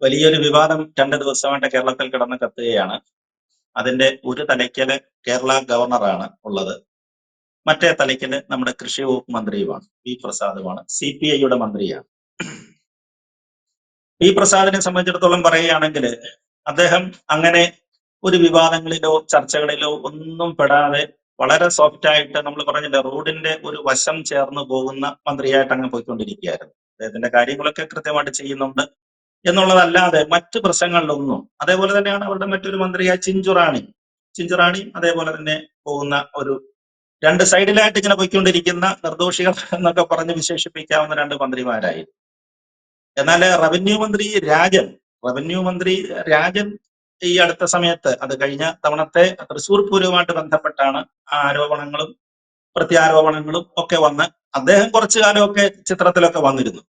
വലിയൊരു വിവാദം 2 ദിവസമായിട്ട് കേരളത്തിൽ കിടന്ന് കത്തുകയാണ്. അതിന്റെ ഒരു തലയ്ക്കല് കേരള ഗവർണറാണ് ഉള്ളത്, മറ്റേ തലയ്ക്കല് നമ്മുടെ കൃഷി വകുപ്പ് മന്ത്രിയുമാണ്, പി പ്രസാദുമാണ്, CPI-യുടെ മന്ത്രിയാണ്. പി പ്രസാദിനെ സംബന്ധിച്ചിടത്തോളം പറയുകയാണെങ്കിൽ അദ്ദേഹം അങ്ങനെ ഒരു വിവാദങ്ങളിലോ ചർച്ചകളിലോ ഒന്നും പെടാതെ വളരെ സോഫ്റ്റ് ആയിട്ട്, നമ്മൾ പറഞ്ഞില്ല, റോഡിന്റെ ഒരു വശം ചേർന്ന് പോകുന്ന മന്ത്രിയായിട്ട് അങ്ങ് പോയിക്കൊണ്ടിരിക്കുകയായിരുന്നു. അദ്ദേഹത്തിന്റെ കാര്യങ്ങളൊക്കെ കൃത്യമായിട്ട് ചെയ്യുന്നുണ്ട് എന്നുള്ളതല്ലാതെ മറ്റു പ്രശ്നങ്ങളിലൊന്നും. അതേപോലെ തന്നെയാണ് അവരുടെ മറ്റൊരു മന്ത്രിയായ ചിഞ്ചുറാണി അതേപോലെ തന്നെ പോകുന്ന ഒരു രണ്ട് സൈഡിലായിട്ട് ഇങ്ങനെ പോയിക്കൊണ്ടിരിക്കുന്ന നിർദോഷികൾ എന്നൊക്കെ പറഞ്ഞ് വിശേഷിപ്പിക്കാവുന്ന രണ്ട് മന്ത്രിമാരായി. എന്നാൽ റവന്യൂ മന്ത്രി രാജൻ ഈ അടുത്ത സമയത്ത്, അത് കഴിഞ്ഞ തവണത്തെ തൃശൂർ പൂരവുമായിട്ട് ബന്ധപ്പെട്ടാണ് ആ ആരോപണങ്ങളും പ്രത്യാരോപണങ്ങളും ഒക്കെ വന്ന് അദ്ദേഹം കുറച്ചു കാലമൊക്കെ ചിത്രത്തിലൊക്കെ വന്നിരുന്നു.